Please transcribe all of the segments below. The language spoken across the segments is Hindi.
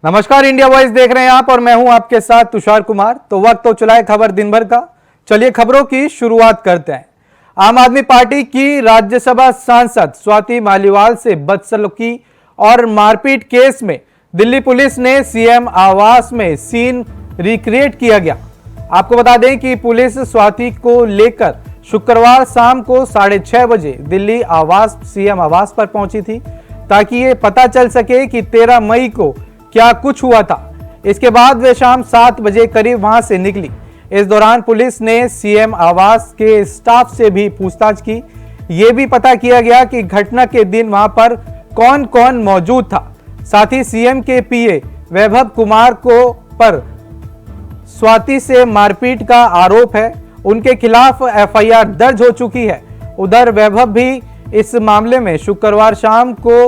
नमस्कार, इंडिया वॉइस देख रहे हैं आप और मैं हूं आपके साथ तुषार कुमार। तो वक्त हो चला है खबर दिन भर का। चलिए खबरों की शुरुआत करते हैं। आम आदमी पार्टी की राज्यसभा सांसद स्वाति मालीवाल से बदसलूकी और मारपीट केस में दिल्ली पुलिस ने सीएम आवास में सीन रिक्रिएट किया गया। आपको बता दें कि पुलिस स्वाति को लेकर शुक्रवार शाम को 6:30 बजे दिल्ली आवास सीएम आवास पर पहुंची थी ताकि ये पता चल सके कि 13 मई को क्या कुछ हुआ था। इसके बाद वे शाम 7 बजे करीब वहां से निकली। इस दौरान पुलिस ने सीएम आवास के स्टाफ से भी पूछताछ की। ये भी पता किया गया कि घटना के दिन वहां पर कौन कौन मौजूद था। साथ ही सीएम के पीए वैभव कुमार को पर स्वाति से मारपीट का आरोप है। उनके खिलाफ एफआईआर दर्ज हो चुकी है। उधर वैभव भी इस मामले में शुक्रवार शाम को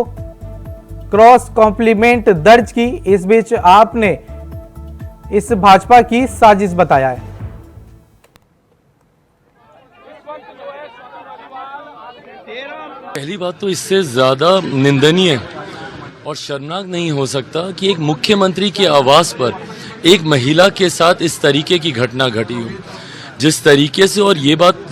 क्रॉस कॉम्प्लीमेंट दर्ज की। इस बीच आपने इस भाजपा की साजिश बताया है। पहली बात तो इससे ज्यादा निंदनीय और शर्मनाक नहीं हो सकता कि एक मुख्यमंत्री के आवास पर एक महिला के साथ इस तरीके की घटना घटी हो। जिस तरीके से, और ये बात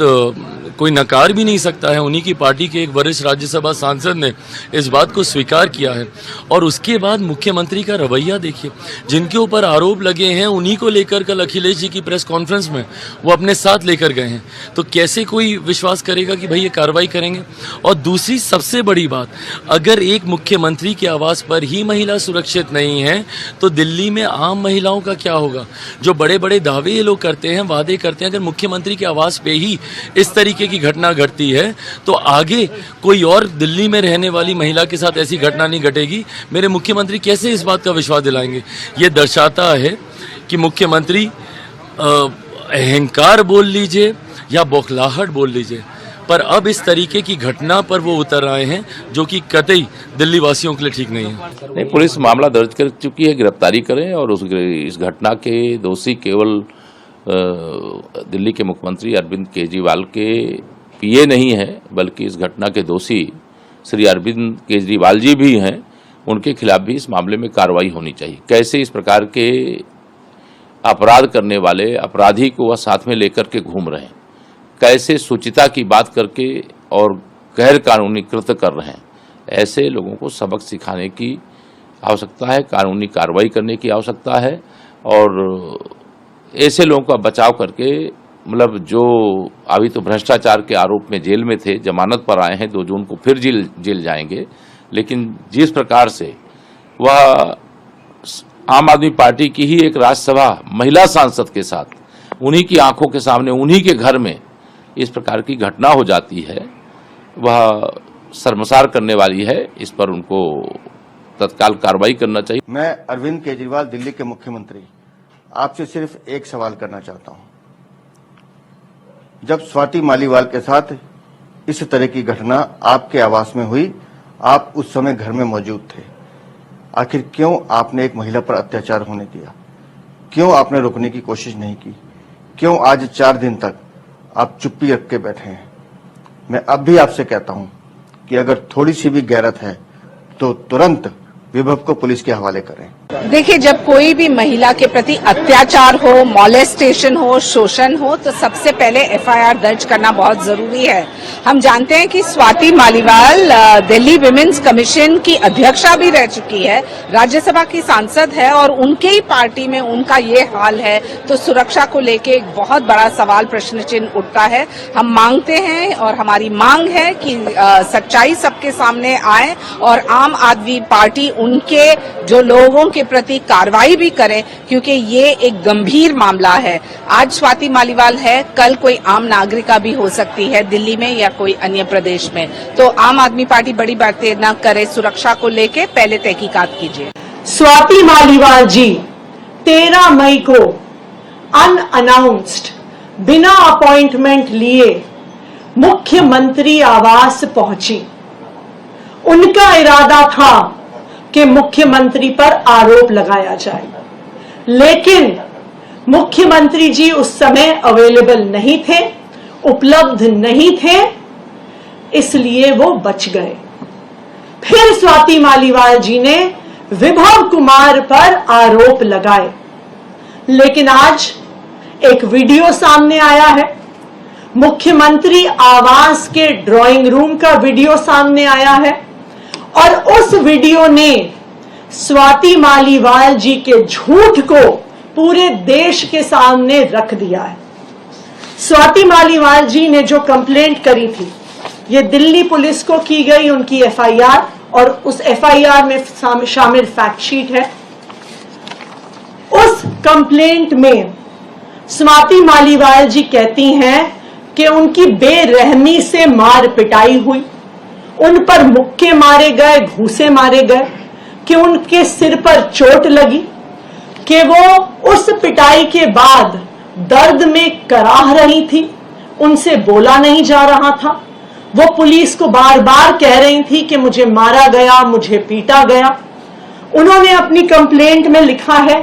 कोई नकार भी नहीं सकता है, उन्हीं की पार्टी के एक वरिष्ठ राज्यसभा सांसद ने इस बात को स्वीकार किया है। और उसके बाद मुख्यमंत्री का रवैया देखिए, जिनके ऊपर आरोप लगे हैं उन्हीं को लेकर कल अखिलेश जी की प्रेस कॉन्फ्रेंस में वो अपने साथ लेकर गए हैं। तो कैसे कोई विश्वास करेगा कि भाई ये कार्रवाई करेंगे। और दूसरी सबसे बड़ी बात, अगर एक मुख्यमंत्री के आवास पर ही महिला सुरक्षित नहीं है तो दिल्ली में आम महिलाओं का क्या होगा। जो बड़े बड़े दावे ये लोग करते हैं, वादे करते हैं, अगर मुख्यमंत्री के आवास पे ही इस तरीके की घटना घटती है तो आगे कोई और दिल्ली में रहने वाली महिला के साथ ऐसी घटना नहीं घटेगी। मेरे मुख्यमंत्री कैसे इस बात का विश्वास दिलाएंगे। ये दर्शाता है कि मुख्यमंत्री अहंकार बोल लीजिए या बौखलाहट बोल लीजिए, पर अब इस तरीके की घटना पर वो उतर आए हैं जो कि कतई दिल्ली वासियों के लिए ठीक नहीं है। नहीं, पुलिस मामला दर्ज कर चुकी है, गिरफ्तारी करें। और इस घटना के दोषी केवल दिल्ली के मुख्यमंत्री अरविंद केजरीवाल के पीए नहीं है, बल्कि इस घटना के दोषी श्री अरविंद केजरीवाल जी भी हैं। उनके खिलाफ भी इस मामले में कार्रवाई होनी चाहिए। कैसे इस प्रकार के अपराध करने वाले अपराधी को वह साथ में लेकर के घूम रहे हैं, कैसे शुचिता की बात करके और गैर कानूनी कृत्य कर रहे हैं, ऐसे लोगों को सबक सिखाने की आवश्यकता है, कानूनी कार्रवाई करने की आवश्यकता है। और ऐसे लोगों का बचाव करके, मतलब जो अभी तो भ्रष्टाचार के आरोप में जेल में थे, जमानत पर आए हैं, 2 जून को फिर जेल जाएंगे। लेकिन जिस प्रकार से वह आम आदमी पार्टी की ही एक राज्यसभा महिला सांसद के साथ उन्हीं की आंखों के सामने उन्हीं के घर में इस प्रकार की घटना हो जाती है, वह शर्मसार करने वाली है। इस पर उनको तत्काल कार्रवाई करना चाहिए। मैं अरविंद केजरीवाल, दिल्ली के मुख्यमंत्री, आपसे सिर्फ एक सवाल करना चाहता हूं। जब स्वाति मालीवाल के साथ इस तरह की घटना आपके आवास में हुई, आप उस समय घर में मौजूद थे। आखिर क्यों आपने एक महिला पर अत्याचार होने दिया? क्यों आपने रोकने की कोशिश नहीं की? क्यों आज 4 दिन तक आप चुप्पी रख के बैठे हैं? मैं अब भी आपसे कहता हूं कि अगर थोड़ी सी भी गैरत है तो तुरंत विभव को पुलिस के हवाले करें। देखिए, जब कोई भी महिला के प्रति अत्याचार हो, मॉलेस्टेशन हो, शोषण हो, तो सबसे पहले एफआईआर दर्ज करना बहुत जरूरी है। हम जानते हैं कि स्वाति मालीवाल दिल्ली विमेंस कमीशन की अध्यक्षा भी रह चुकी है, राज्यसभा की सांसद है, और उनके ही पार्टी में उनका ये हाल है तो सुरक्षा को लेके एक बहुत बड़ा सवाल, प्रश्न चिन्ह उठता है। हम मांगते हैं और हमारी मांग है कि सच्चाई सबके सामने आए और आम आदमी पार्टी उनके जो लोगों के प्रति कार्रवाई भी करें, क्योंकि ये एक गंभीर मामला है। आज स्वाति मालीवाल है, कल कोई आम नागरिका भी हो सकती है दिल्ली में या कोई अन्य प्रदेश में। तो आम आदमी पार्टी बड़ी बातें न करे, सुरक्षा को लेके पहले तहकीकात कीजिए। स्वाति मालीवाल जी 13 मई को अनअनाउंस्ड, बिना अपॉइंटमेंट लिए मुख्यमंत्री आवास पहुंची। उनका इरादा था कि मुख्यमंत्री पर आरोप लगाया जाए, लेकिन मुख्यमंत्री जी उस समय अवेलेबल नहीं थे, उपलब्ध नहीं थे, इसलिए वो बच गए। फिर स्वाति मालीवाल जी ने विभव कुमार पर आरोप लगाए। लेकिन आज एक वीडियो सामने आया है, मुख्यमंत्री आवास के ड्राइंग रूम का वीडियो सामने आया है और उस वीडियो ने स्वाति मालीवाल जी के झूठ को पूरे देश के सामने रख दिया है। स्वाति मालीवाल जी ने जो कंप्लेंट करी थी, ये दिल्ली पुलिस को की गई उनकी एफआईआर, और उस एफआईआर में शामिल फैक्ट शीट है। उस कंप्लेंट में स्वाति मालीवाल जी कहती हैं कि उनकी बेरहमी से मार पिटाई हुई, उन पर मुक्के मारे गए, घूंसे मारे गए, कि उनके सिर पर चोट लगी, कि वो उस पिटाई के बाद दर्द में कराह रही थी, उनसे बोला नहीं जा रहा था। वो पुलिस को बार बार कह रही थी कि मुझे मारा गया, मुझे पीटा गया। उन्होंने अपनी कंप्लेंट में लिखा है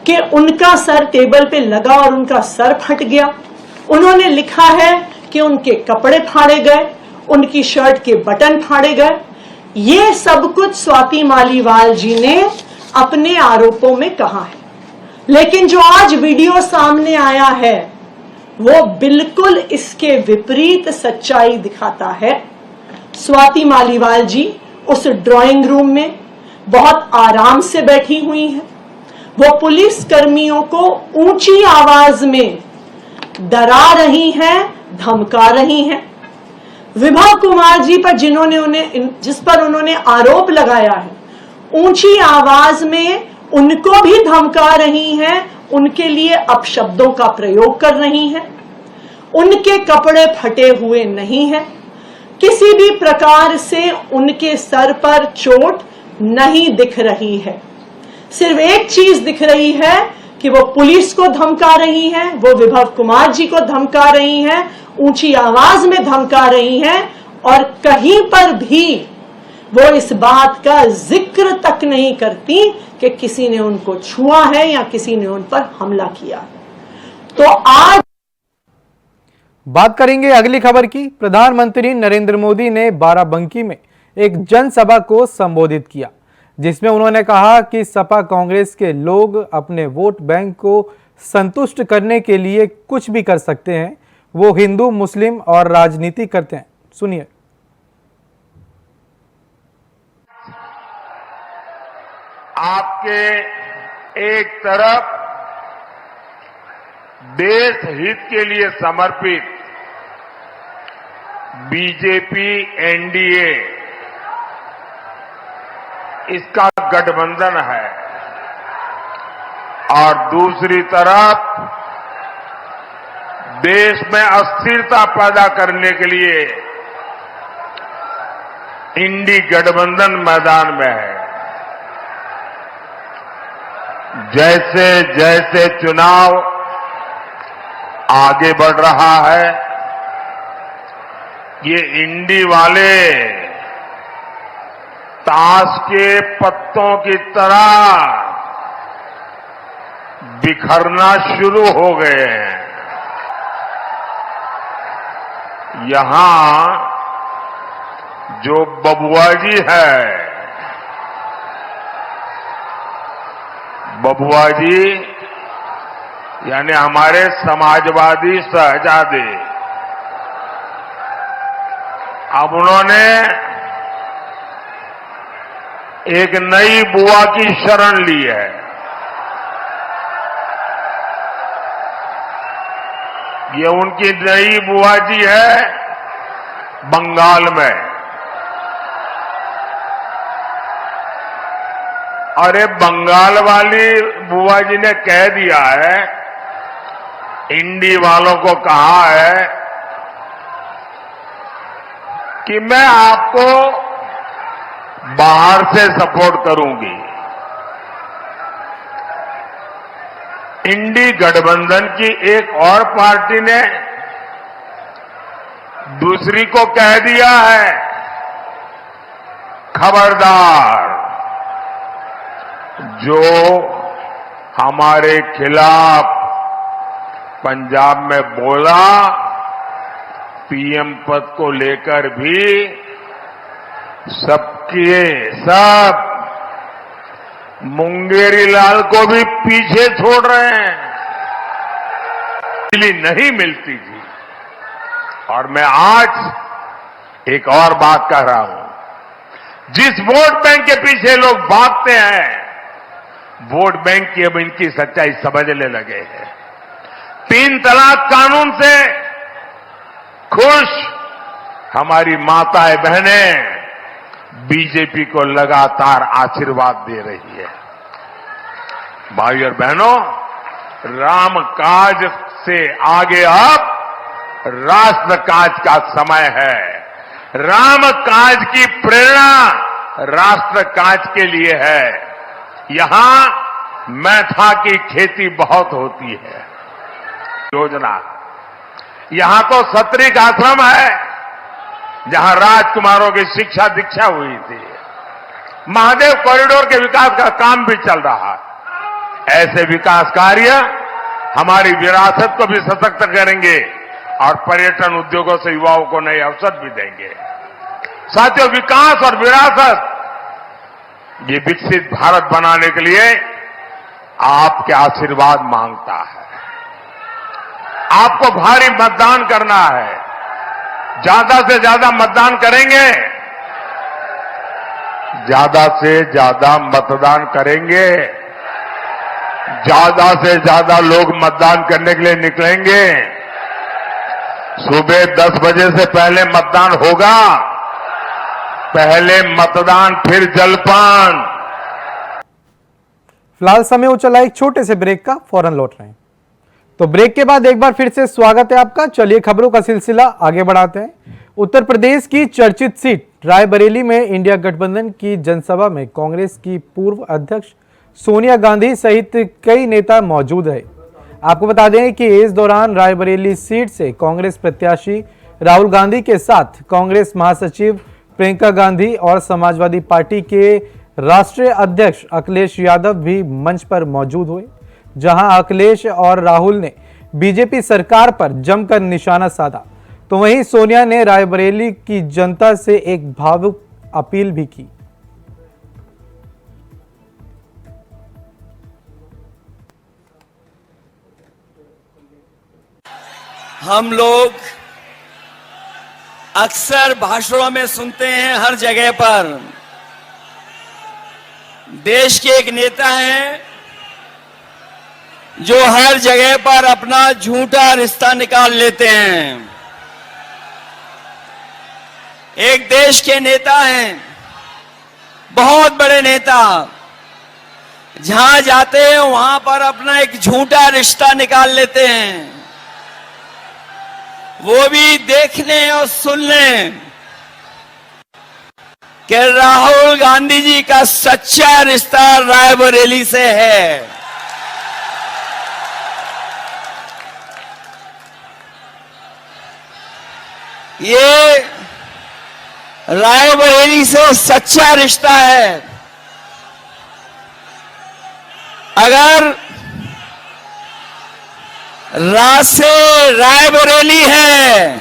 कि उनका सर टेबल पे लगा और उनका सर फट गया। उन्होंने लिखा है कि उनके कपड़े फाड़े गए, उनकी शर्ट के बटन फाड़े गए। ये सब कुछ स्वाति मालीवाल जी ने अपने आरोपों में कहा है। लेकिन जो आज वीडियो सामने आया है वो बिल्कुल इसके विपरीत सच्चाई दिखाता है। स्वाति मालीवाल जी उस ड्राइंग रूम में बहुत आराम से बैठी हुई हैं। वो पुलिस कर्मियों को ऊंची आवाज में डरा रही हैं, धमका रही हैं। विभव कुमार जी पर जिस पर उन्होंने आरोप लगाया है, ऊंची आवाज में उनको भी धमका रही हैं, उनके लिए अपशब्दों का प्रयोग कर रही हैं। उनके कपड़े फटे हुए नहीं हैं, किसी भी प्रकार से उनके सर पर चोट नहीं दिख रही है। सिर्फ एक चीज दिख रही है कि वो पुलिस को धमका रही हैं, वो विभव कुमार जी को धमका रही हैं, ऊंची आवाज में धमका रही हैं, और कहीं पर भी वो इस बात का जिक्र तक नहीं करती कि किसी ने उनको छुआ है या किसी ने उन पर हमला किया। तो आज बात करेंगे अगली खबर की। प्रधानमंत्री नरेंद्र मोदी ने बाराबंकी में एक जनसभा को संबोधित किया, जिसमें उन्होंने कहा कि सपा कांग्रेस के लोग अपने वोट बैंक को संतुष्ट करने के लिए कुछ भी कर सकते हैं। वो हिंदू, मुस्लिम और राजनीति करते हैं। सुनिए। आपके एक तरफ देश हित के लिए समर्पित बीजेपी, एनडीए, इसका गठबंधन है, और दूसरी तरफ देश में अस्थिरता पैदा करने के लिए इंडी गठबंधन मैदान में है। जैसे जैसे चुनाव आगे बढ़ रहा है, ये इंडी वाले ताश के पत्तों की तरह बिखरना शुरू हो गए हैं। यहां जो बबुआजी है, बबुआजी यानी हमारे समाजवादी शहजादे, अब उन्होंने एक नई बुआ की शरण ली है। ये उनकी नई बुआ जी है बंगाल में। और ये बंगाल वाली बुआ जी ने कह दिया है, इंडी वालों को कहा है कि मैं आपको बाहर से सपोर्ट करूंगी। इंडी गठबंधन की एक और पार्टी ने दूसरी को कह दिया है, खबरदार, जो हमारे खिलाफ पंजाब में बोला, पीएम पद को लेकर भी सब मुंगेरी लाल को भी पीछे छोड़ रहे हैं। बिजली नहीं मिलती थी और मैं आज एक और बात कह रहा हूं, जिस वोट बैंक के पीछे लोग भागते हैं, वोट बैंक की अब इनकी सच्चाई समझने लगे हैं। 3 तलाक कानून से खुश हमारी माताएं बहनें बीजेपी को लगातार आशीर्वाद दे रही है। भाई और बहनों, राम काज से आगे अब राष्ट्र काज का समय है। राम काज की प्रेरणा राष्ट्र काज के लिए है। यहां मैथा की खेती बहुत होती है। योजना यहां तो सतरिक आश्रम है, जहां राजकुमारों की शिक्षा दीक्षा हुई थी। महादेव कॉरिडोर के विकास का काम भी चल रहा है। ऐसे विकास कार्य हमारी विरासत को भी सशक्त करेंगे और पर्यटन उद्योगों से युवाओं को नए अवसर भी देंगे। साथियों, विकास और विरासत, ये विकसित भारत बनाने के लिए आपके आशीर्वाद मांगता है। आपको भारी मतदान करना है। ज्यादा से ज्यादा मतदान करेंगे, ज्यादा से ज्यादा मतदान करेंगे, ज्यादा से ज्यादा लोग मतदान करने के लिए निकलेंगे। सुबह 10 बजे से पहले मतदान होगा। पहले मतदान फिर जलपान। फिलहाल समय हो चला एक छोटे से ब्रेक का, फौरन लौट रहे हैं। तो ब्रेक के बाद एक बार फिर से स्वागत है आपका। चलिए खबरों का सिलसिला आगे बढ़ाते हैं। उत्तर प्रदेश की चर्चित सीट रायबरेली में इंडिया गठबंधन की जनसभा में कांग्रेस की पूर्व अध्यक्ष सोनिया गांधी सहित कई नेता मौजूद रहे। आपको बता दें कि इस दौरान रायबरेली सीट से कांग्रेस प्रत्याशी राहुल गांधी के साथ कांग्रेस महासचिव प्रियंका गांधी और समाजवादी पार्टी के राष्ट्रीय अध्यक्ष अखिलेश यादव भी मंच पर मौजूद हुए, जहां अखिलेश और राहुल ने बीजेपी सरकार पर जमकर निशाना साधा, तो वहीं सोनिया ने रायबरेली की जनता से एक भावुक अपील भी की। हम लोग अक्सर भाषणों में सुनते हैं, हर जगह पर देश के एक नेता हैं जो हर जगह पर अपना झूठा रिश्ता निकाल लेते हैं। एक देश के नेता हैं, बहुत बड़े नेता, जहां जाते हैं वहां पर अपना एक झूठा रिश्ता निकाल लेते हैं। वो भी देखने और सुनने कि राहुल गांधी जी का सच्चा रिश्ता रायबरेली से है। ये रायबरेली से सच्चा रिश्ता है। अगर रा से रायबरेली है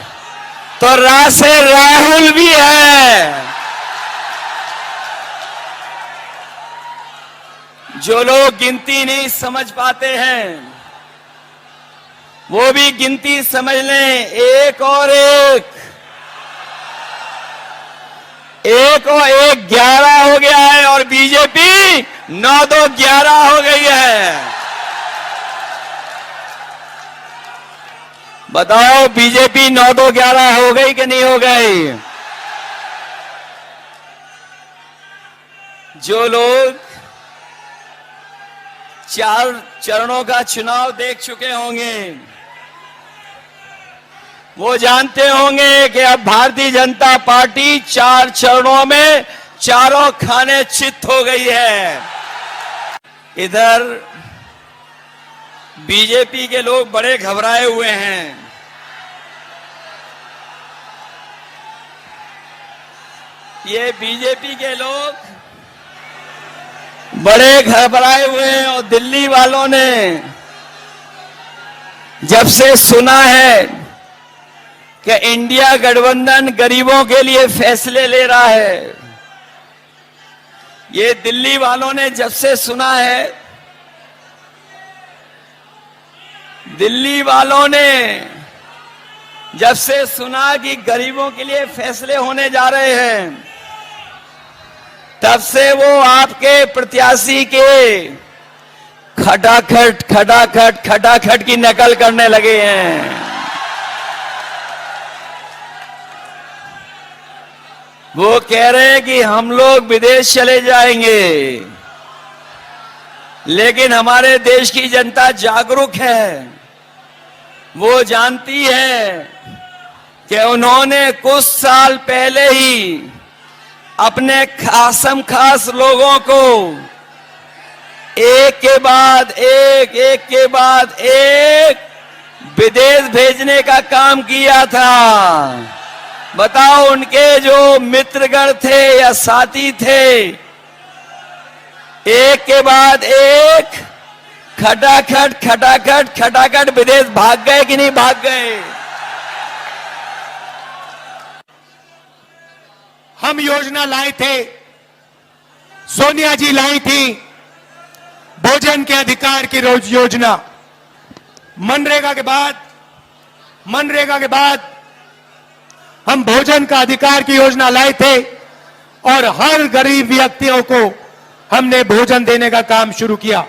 तो रा से राहुल भी है। जो लोग गिनती नहीं समझ पाते हैं वो भी गिनती समझ लें। एक और एक 11 हो गया है और बीजेपी 9-2-11 हो गई है। बताओ, बीजेपी 9-2-11 हो गई कि नहीं हो गई? जो लोग 4 चरणों का चुनाव देख चुके होंगे वो जानते होंगे कि अब भारतीय जनता पार्टी 4 चरणों में चारों खाने चित हो गई है। इधर बीजेपी के लोग बड़े घबराए हुए हैं। ये बीजेपी के लोग बड़े घबराए हुए हैं और दिल्ली वालों ने जब से सुना है कि इंडिया गठबंधन गरीबों के लिए फैसले ले रहा है, ये दिल्ली वालों ने जब से सुना है, दिल्ली वालों ने जब से सुना कि गरीबों के लिए फैसले होने जा रहे हैं, तब से वो आपके प्रत्याशी के खटाखट खटाखट खटाखट की नकल करने लगे हैं। वो कह रहे हैं कि हम लोग विदेश चले जाएंगे, लेकिन हमारे देश की जनता जागरूक है। वो जानती है कि उन्होंने कुछ साल पहले ही अपने खासम खास लोगों को एक के बाद एक विदेश भेजने का काम किया था। बताओ, उनके जो मित्रगण थे या साथी थे, एक के बाद एक खटाखट खटाखट खटाखट विदेश भाग गए कि नहीं भाग गए? हम योजना लाए थे, सोनिया जी लाई थी भोजन के अधिकार की रोज योजना। मनरेगा के बाद हम भोजन का अधिकार की योजना लाए थे और हर गरीब व्यक्तियों को हमने भोजन देने का काम शुरू किया।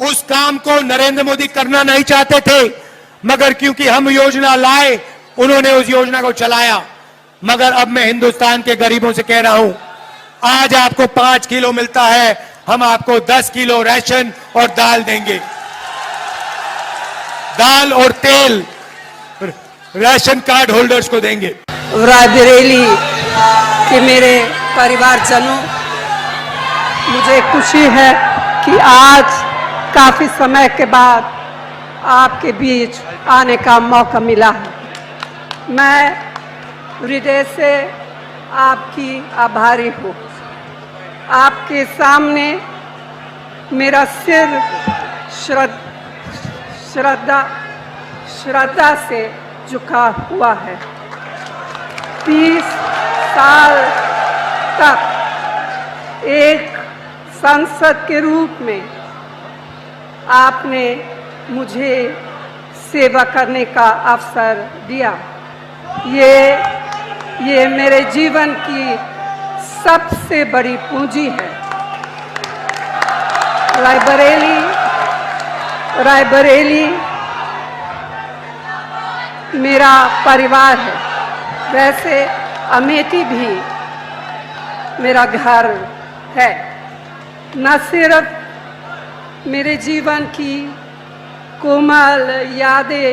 उस काम को नरेंद्र मोदी करना नहीं चाहते थे, मगर क्योंकि हम योजना लाए, उन्होंने उस योजना को चलाया। मगर अब मैं हिंदुस्तान के गरीबों से कह रहा हूं, आज आपको 5 किलो मिलता है, हम आपको 10 किलो राशन और दाल देंगे। दाल और तेल राशन कार्ड होल्डर्स को देंगे। रायबरेली के मेरे परिवारजनों, मुझे खुशी है कि आज काफी समय के बाद आपके बीच आने का मौका मिला है। मैं हृदय से आपकी आभारी हूँ। आपके सामने मेरा सिर श्रद्धा से झुका हुआ है। 30 साल तक एक सांसद के रूप में आपने मुझे सेवा करने का अवसर दिया। ये मेरे जीवन की सबसे बड़ी पूंजी है। रायबरेली मेरा परिवार है। वैसे अमेठी भी मेरा घर है। न सिर्फ मेरे जीवन की कोमल यादें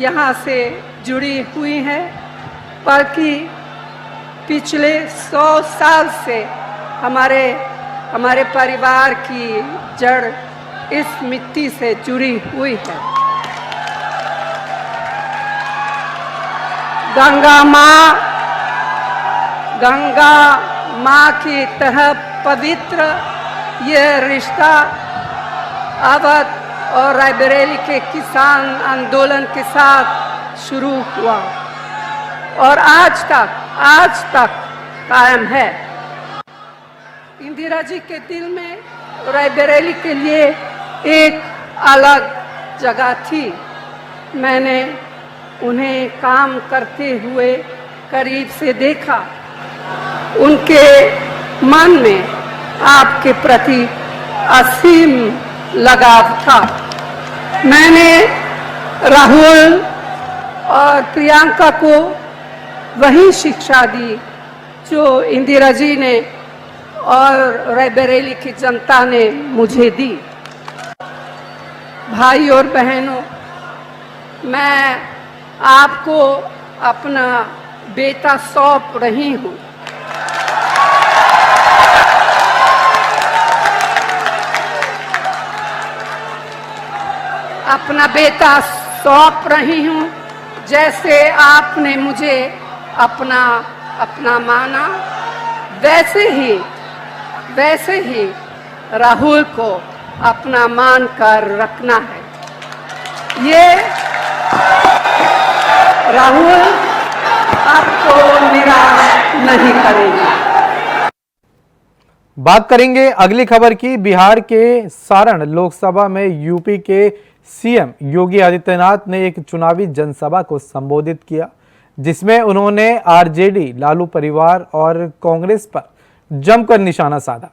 यहाँ से जुड़ी हुई हैं, बल्कि पिछले 100 साल से हमारे परिवार की जड़ इस मिट्टी से जुड़ी हुई है। गंगा माँ की तरह पवित्र यह रिश्ता अवध और रायबरेली के किसान आंदोलन के साथ शुरू हुआ और आज तक कायम है। इंदिरा जी के दिल में रायबरेली के लिए एक अलग जगह थी। मैंने उन्हें काम करते हुए करीब से देखा। उनके मन में आपके प्रति असीम लगाव था। मैंने राहुल और प्रियंका को वही शिक्षा दी जो इंदिरा जी ने और रायबरेली की जनता ने मुझे दी। भाई और बहनों, मैं आपको अपना बेटा सौंप रही हूँ। अपना बेटा सौंप रही हूँ, जैसे आपने मुझे अपना माना, वैसे ही राहुल को अपना मान कर रखना है। ये राहुल आपको निराश नहीं करेगा। बात करेंगे अगली खबर की। बिहार के सारण लोकसभा में यूपी के सीएम योगी आदित्यनाथ ने एक चुनावी जनसभा को संबोधित किया, जिसमें उन्होंने आरजेडी, लालू परिवार और कांग्रेस पर जमकर निशाना साधा।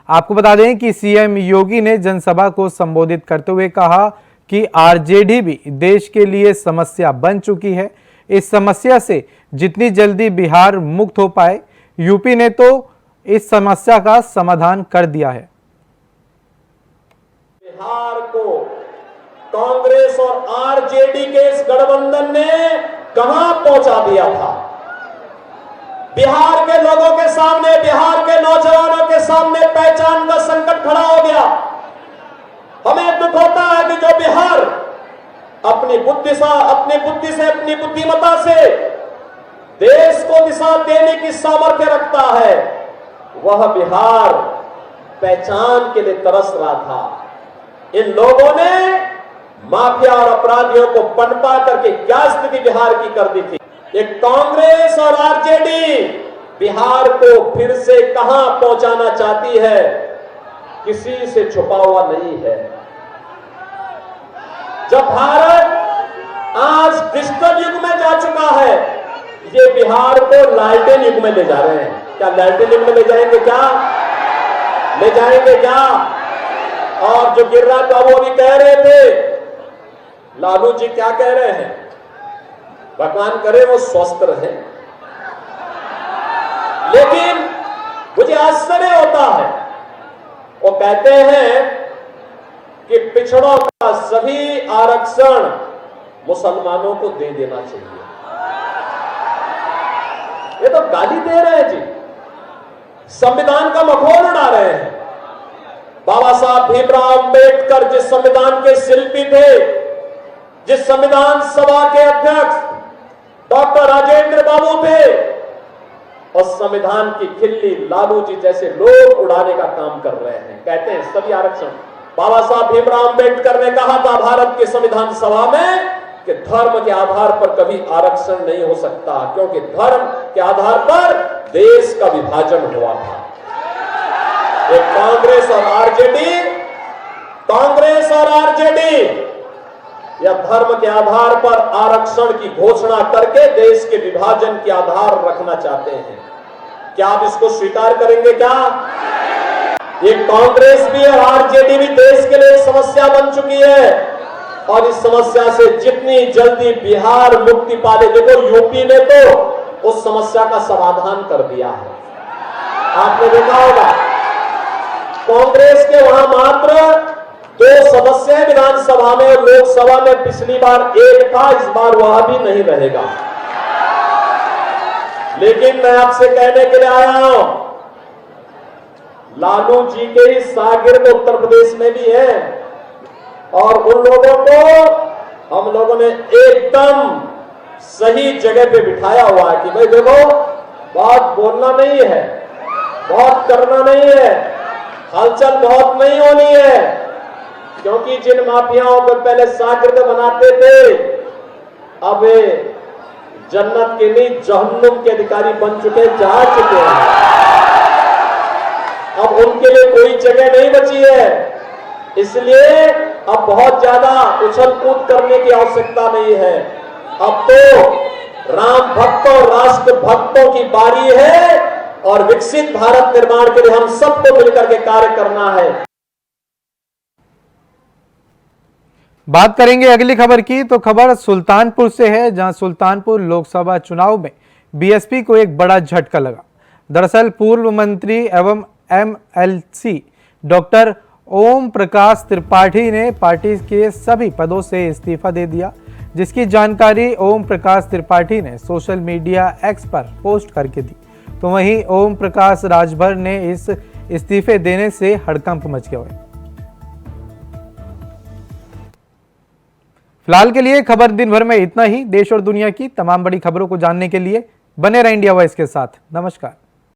आपको बता दें कि सीएम योगी ने जनसभा को संबोधित करते हुए कहा कि आरजेडी भी देश के लिए समस्या बन चुकी है। इस समस्या से जितनी जल्दी बिहार मुक्त हो पाए, यूपी ने तो इस समस्या का समाधान कर दिया है। बिहार को कांग्रेस और आरजेडी के इस गठबंधन ने कहां पहुंचा दिया था। बिहार के लोगों के सामने, बिहार के नौजवानों के सामने पहचान का संकट खड़ा हो गया। हमें दुख होता है कि जो बिहार अपनी बुद्धि से, अपनी बुद्धिमत्ता से देश को दिशा देने की सामर्थ्य रखता है, वह बिहार पहचान के लिए तरस रहा था। इन लोगों ने माफिया और अपराधियों को पनपा करके क्या स्थिति बिहार की कर दी थी। एक कांग्रेस और आरजेडी बिहार को फिर से कहां पहुंचाना चाहती है, किसी से छुपा हुआ नहीं है। जब भारत आज डिजिटल युग में जा चुका है, ये बिहार को लालटेन युग में ले जा रहे हैं। क्या लालटेन युग में ले जाएंगे? क्या ले जाएंगे? क्या? और जो गिरिराज बाबू अभी कह रहे थे, लालू जी क्या कह रहे हैं? भगवान करे वो स्वस्थ रहे। लेकिन मुझे आश्चर्य होता है, वो कहते हैं कि पिछड़ों का सभी आरक्षण मुसलमानों को दे देना चाहिए। ये तो गाली दे रहे हैं जी, संविधान का मखौल उड़ा रहे हैं। बाबा साहब भीमराव अंबेडकर जिस संविधान के शिल्पी थे, जिस संविधान सभा के अध्यक्ष डॉक्टर राजेंद्र बाबू थे, और संविधान की खिल्ली लालू जी जैसे लोग उड़ाने का काम कर रहे हैं। कहते हैं सभी आरक्षण। बाबा साहब भीमराव अंबेडकर ने कहा था भारत के संविधान सभा में कि धर्म के आधार पर कभी आरक्षण नहीं हो सकता, क्योंकि धर्म के आधार पर देश का विभाजन हुआ था। एक कांग्रेस और आरजेडी या धर्म के आधार पर आरक्षण की घोषणा करके देश के विभाजन के आधार रखना चाहते हैं। क्या आप इसको स्वीकार करेंगे? क्या ये कांग्रेस भी और आरजेडी भी देश के लिए समस्या बन चुकी है, और इस समस्या से जितनी जल्दी बिहार मुक्ति पा ले। देखो यूपी ने तो उस समस्या का समाधान कर दिया है। आपने देखा होगा कांग्रेस के वहां मात्र 2 सदस्य हैं विधानसभा में, और लोकसभा में पिछली बार 1 था, इस बार वह भी नहीं रहेगा। लेकिन मैं आपसे कहने के लिए आया हूं, लालू जी के ही शागिर्द उत्तर प्रदेश में भी हैं, और उन लोगों को हम लोगों ने एकदम सही जगह पे बिठाया हुआ है कि भाई देखो, बहुत बोलना नहीं है, बहुत करना नहीं है, हलचल बहुत नहीं होनी है, क्योंकि जिन माफियाओं को पहले शागिर्द बनाते थे, अब वे जन्नत के नहीं जहन्नुम के अधिकारी बन चुके, जा चुके हैं। अब उनके लिए कोई जगह नहीं बची है, इसलिए अब बहुत ज्यादा उछल कूद करने की आवश्यकता नहीं है। अब तो राम भक्तों, राष्ट्र भक्तों की बारी है, और विकसित भारत निर्माण के लिए हम सबको मिलकर के कार्य करना है। बात करेंगे अगली खबर की, तो खबर सुल्तानपुर से है, जहां सुल्तानपुर लोकसभा चुनाव में बीएसपी को एक बड़ा झटका लगा। दरअसल पूर्व मंत्री एवं एमएलसी डॉक्टर ओम प्रकाश त्रिपाठी ने पार्टी के सभी पदों से इस्तीफा दे दिया, जिसकी जानकारी ओम प्रकाश त्रिपाठी ने सोशल मीडिया एक्स पर पोस्ट करके दी। तो वहीं ओम प्रकाश राजभर ने इस इस्तीफे देने से हड़कंप मच गया है। फिलहाल के लिए खबर दिन भर में इतना ही। देश और दुनिया की तमाम बड़ी खबरों को जानने के लिए बने रहें इंडिया वॉइस के साथ। नमस्कार।